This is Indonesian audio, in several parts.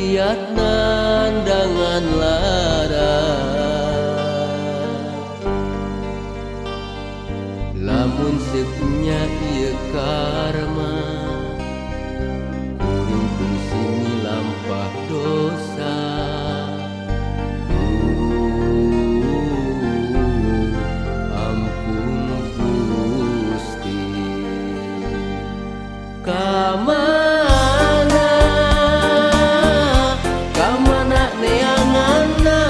kiat nandangan lara lamun sepunya ieu karma kuring kusini lampah dosa ampun Gusti kamana kamana neanganana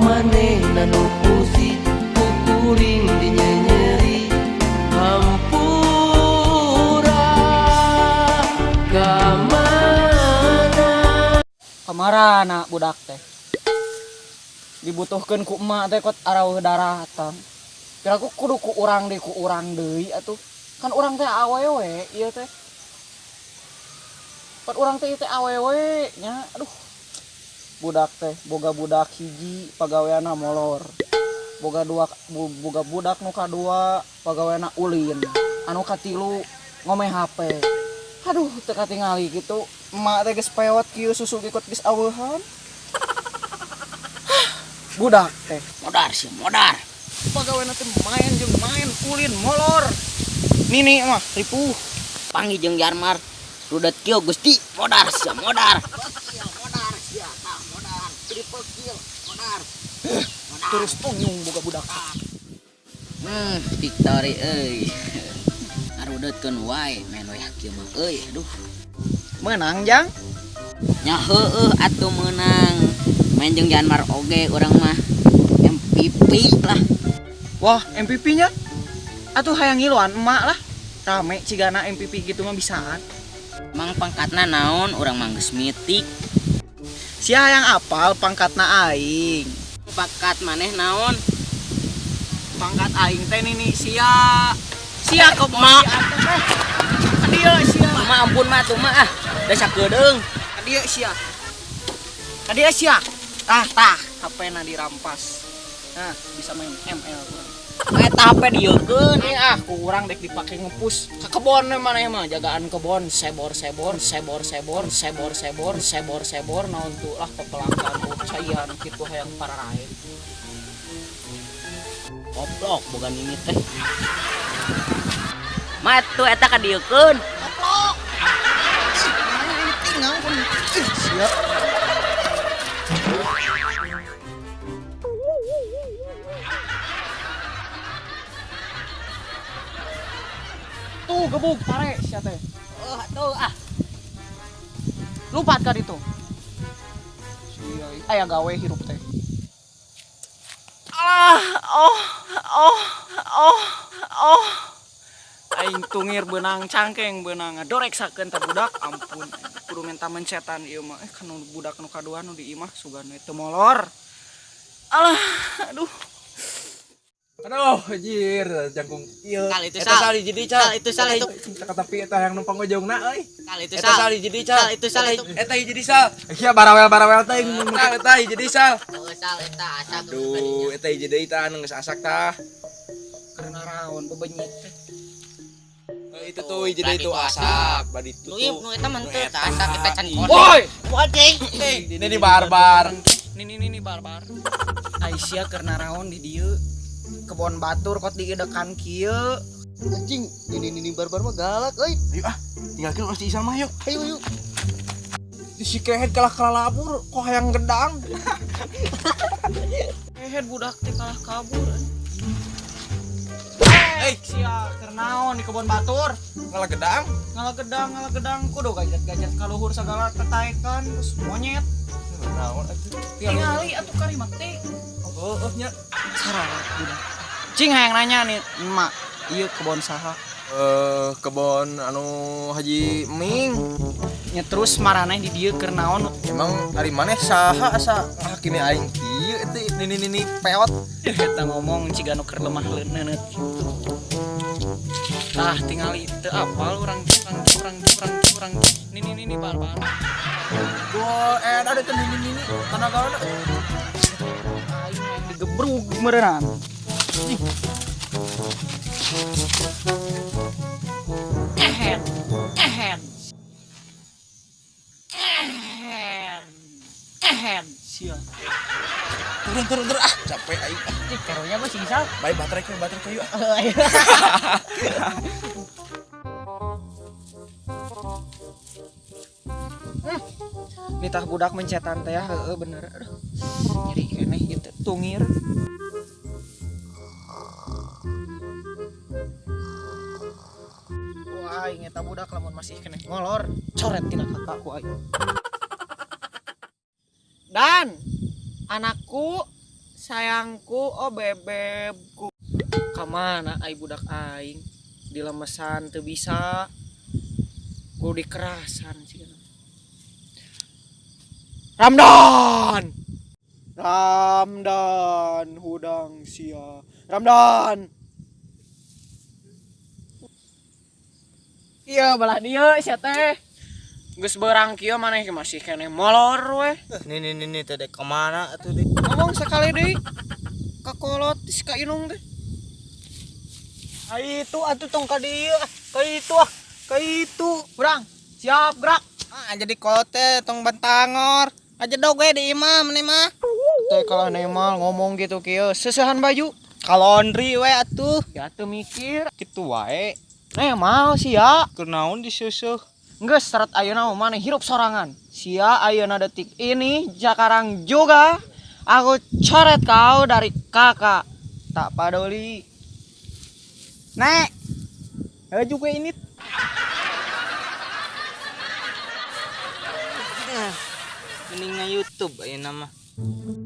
manehna nu pusi kuring dinyenyeri hampura kamana kamarana budak teh dibutuhkeun ku emak teh kot arauh daratan kira ku kudu ku urang deui atuh kan urang teh awewe ieu teh pan urang teh teh awewe nya aduh budak teh boga budak hiji pagaweana molor boga budak nu kadua pagaweana ulin anu katilu ngomeh HP aduh teu katingali gitu emak teh geus pewot kieu susu ikut geus aweuhan budak teh modar sih modar pagaweana teh main jeung main ulin molor nini mah ripuh panggih jeung Jarmar rudet kieu Gusti modar sia modar triple kill modar terus tonyung boga budak victory euy arudetkeun wae men we kieu mah euy aduh menang jang nya heueuh atuh menang main jeung Jarmar oge urang mah MVP lah wah MVP nya atuh hayang ngiluan emak lah rame cigana MVP gitu mah bisaan mang pangkatna naon urang mah geus mitik sia hayang apal pangkatna aing pangkat maneh naon pangkat aing teh nini sia kok mak dia sia mah ampun mah tuh mah da sakedeung dia sia tah HP-na dirampas nah bisa main ML urang eta HP dieukkeun kurang dek dipake ngepus ke kebon maneh mah jagaan kebon sebor naon tuh lah pepelangkan caian kitu hayang pararae goblok boga ini teh mah tuh eta ka dieukkeun goblok ini tinggal pun siap tuh gebuk pare sia teh tuh lupa ka ditu aya gawe hirup teh aing tungir benang cangkeng benang ngadoreksakeun ta budak ampun kudu menta mencetan ieu mah kan budak nu kadua nu di imah sugana teu molor alah aduh anjir jangkung ieu kali itu eta sali jadi cal itu salah itu ka tepi eta yang numpang ojongna euy kali itu eta sali jadi cal itu salah itu eta jadi sal iya barawel teh eta jadi sal sal eta asa aduh eta jadi eta anu geus asak tah karena raon bebenyit teh itu tuh jadi itu asak badi lu tutup nu eta mah teu asak kita can woi wajeng ini barbar ini barbar Aisyah karena raon di dieu kebon batur kot digedekan kieu anjing ini barbar mah galak euy ayo tinggalkeun urang si Isal mah yuk ayo si kehead kalah labur kok hayang gedang kehead budak teh kalah kabur sia kernaon di kebon batur ngalah gedang ngalah gedang kudu gajat kaluhur segala ketaekan terus monyet naon atuh tingali atuh karimat teh nya sarara budak cing hayang nanya nih emak ieu kebon saha kebon anu Haji Ming nya terus maraneh di dieu keur naon emang ari maneh saha asa ngahakimi aing kieu eta nini peot eta ngomong ciga nu keur lemah leuneut tah tingali teu apal urang nini barbar gua ada teh nini tanagana aing yang digebrug meureunana Sia. Turun ah, capek aing. Ih, karunya mah sisa. Bae baterai kayu ah. Nitah budak mencetan teh ya, heeh bener. Aduh. Nyeri keneh gitu, tungir. Wah, aing eta budak lamun masih keneh ngolor, coret tina kakakku aing. Dan anakku, sayangku, oh bebebku. Kamana ai budak aing? Dilemesan teu bisa. Kudu dikerasan sih. Ramdan hudang sia. Ramdan. Iya balah dia sia teh. Geus beurang kieu maneh masih keneh molor we. Nih teh dek kemana atuh dek? Ngomong sekali deui. Kakolot tis ka inung teh. Itu atuh tong ka dieu. Ka itu. Urang siap gerak. Jadi kote tong bantangor. Aja dog we di imam nih mah. Teh kalau nemal ngomong gitu kieu seusehan baju. Kalondri we atuh. Ya teu mikir. Kitu wae. Mal sia. Keur naon diseuseuk? Geus seret ayeuna mah maneh hirup sorangan. Sia ayeuna detik ini jakarang juga aku coret kau dari kakak. Tak peduli. Nek. Juga ini. Mending YouTube ayeuna mah.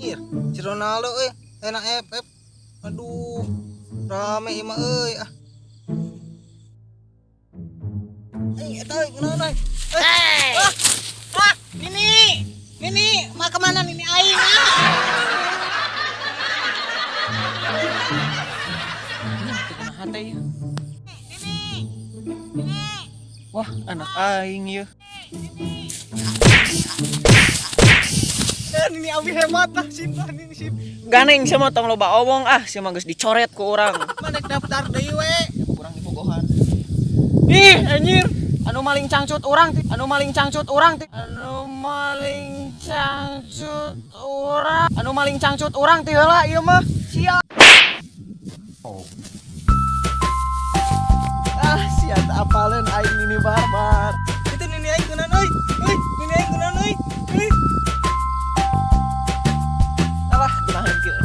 Ih, si Ronaldo euy, enak FF. Aduh, rame ieu mah euy ah. Eta kunaon euy? Nini, mah kemana Nini aing? Kumaha teh ieu? Nini. Wah, anak aing ieu. Nini abi hemat lah simpan Nini sim. Ganeng sama tong loba omong sia mah geus dicoret ku urang. Manek daftar deui we. Urang dipogohan. Ih, anjir. Anu maling cangcut urang ti. Anu maling cangcut urang ti heula ieu mah. Sia. Sia teu apaleun aing Nini barbar. Itu Nini aing kunaon euy? Nini aing kunaon euy? Alah, kunaheun kieu.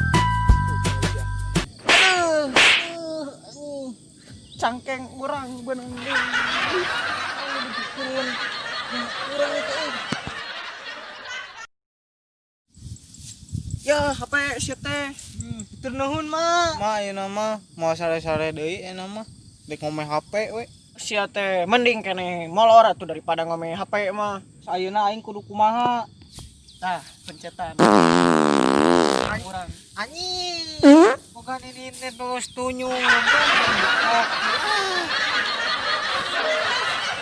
Cangkeng urang beunang. Urang itu. Ya, HP sia teh. Tur nuhun mah. Mah ayeuna mah moal sare-sare deui euna mah. Dek ngomeh HP we. Sia teh mending keneh molor atuh daripada ngomeh HP mah. Ayeuna aing kudu kumaha? Nah, pencetan. Urang. Anjing. Bukan ini terus tunyu.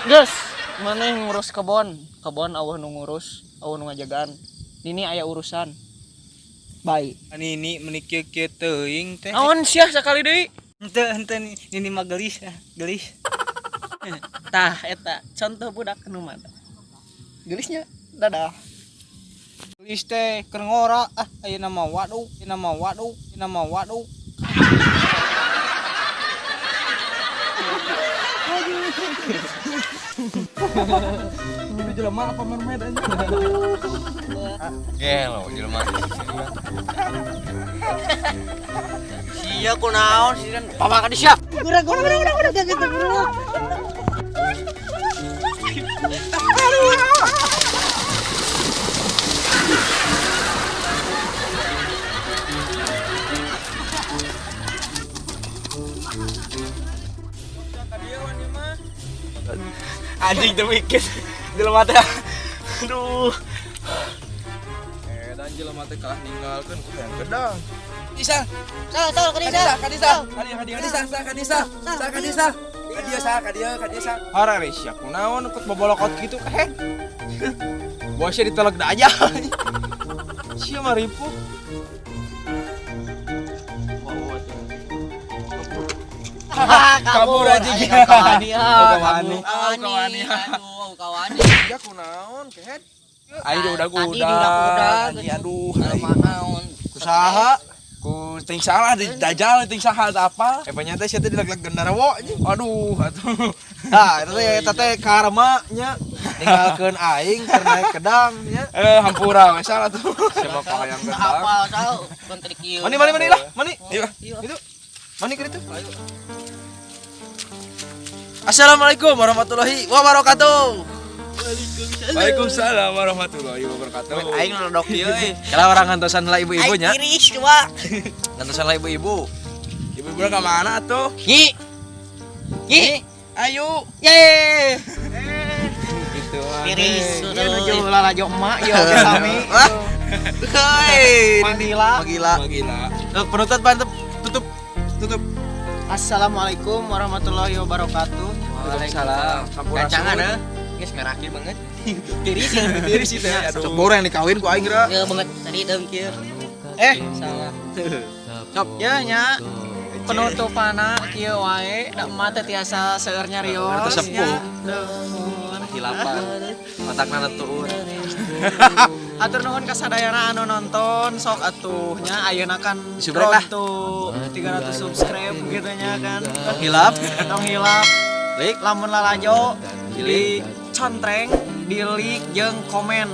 Geus, maneh ngurus kebon. Kebon eueuh nu ngurus, eueuh nu ngajagaan. Nini aya urusan. Baik. Nini menikir kieu teuing teh. Naon sia sakali deui? Henteu Nini mah gelis. Tah eta contoh budak nu mana? Gelisnya dadah. Gelis teh keur ngora ayeuna mah waduh. Ini jelema apa mermaid aja. Gelo jelema. Sia kunaon sih kan papa ka sia. Udah. Anjing teu mikir. Jelema teh. Aduh. Dan jelema teh kalah ninggalkeun ku hayang gedang. Isa. Kadisa. Hara we sia kunaon ikut bobolokot kitu kahe. Bosnya ditelek da aja. Sia mah ripuh. Kabur aja Kawani. Aduh, Kawani. ya kunaon kehet. Ayo udah Tadi udah. diudak-udak. Aduh, Naon. Kusaha. ku ting salah di dajal ting salah apa? Epanya teh sia teh dilag-lag gendarwo anjing. Aduh, atuh. Nah, eta teh karma nya ninggalkeun aing keur naik kedang nya. Hampura we salah tuh. Siapa yang gendang? Apa tahu? Kon tadi kieu. Mani lah, mani. Iya. Itu. Mani keur itu. Assalamualaikum warahmatullahi wabarakatuh. Waalaikumsalam warahmatullahi wabarakatuh. Aing nodok ieu euy. Kala orang ngantosan lah ibu-ibu nya. Tiris coba. Ngantosan lah ibu-ibu. Ibu-ibu ka mana atuh? Ki. Ayo. Ye. Gitu. Tiris. Ya nuju lalajo emak ya oge sami. Hei, Magila. Gila. Penutup tutup. Assalamualaikum warahmatullahi wabarakatuh. Waalaikumsalam. Kancangan heuh. Geus meraki banget. Tiris itu ya. Cok bor yang dikawin ku aing geura. Ya banget tadi daun kieu. Salah. Cop. Ya nya penutupana kieu wae da emak teh tiasa seueur nyarios. Eta sepuh. nya. Hilapan. Otakna letuur. Atur nuhun ka sadayana anu nonton sok atuh nya ayeuna kan Subscribe lah. road to 300 subscribe gitu nya kan. Hilap. Tong hilap Lik. lamun lalajo di contreng, di like jeung komen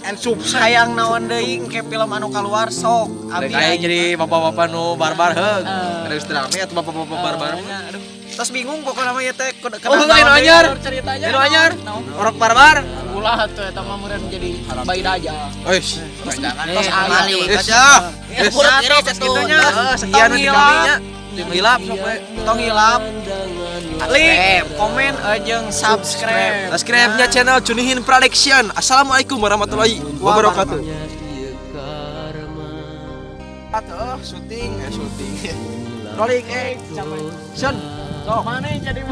and hayang naon deui ke film anu kaluar sok Rek abi aing jadi bapak-bapak nu barbar heug. Eh. Ada istrami atuh bapak-bapak barbar. Aduh. Terus bingung pokoknya namanya teh Oh, anu anyar. ceritanya Anu anyar. naon? Orok barbar. Ulah tuh eta mah meureun jadi bayi daja. Euy. Terus Balik. Kasih. Urut tiris atuh. gitunya. Sekian nanti Tong kaminya. Tim hilap sok we. Tong hilap. Like, komen, jeung subscribe. Subscribe-nya channel Cunihin Production. Assalamualaikum warahmatullahi wabarakatuh. Atuh, syuting. Rolling action. Sok mana yang jadi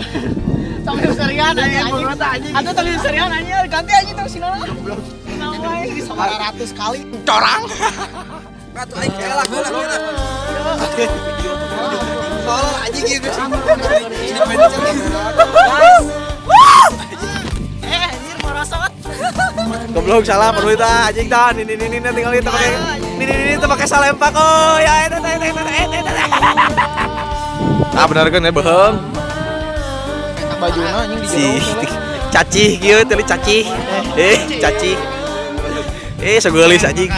tong serian anjing. Atuh tong serian anjing ganti anjing tong sinona. Kenapa ini sama 100 kali. Corang. Atuh aing elak. Tolol anjing gitu. Anjir merosot. Goblok salah perlu ta anjing ta. Ini tinggal itu pakai. Ini pakai salempak oh ya eta. Ah bener kan ya beheung. Bajuna anjing Si cacih kieu teh cacih. Cacih. Sageulis anjing.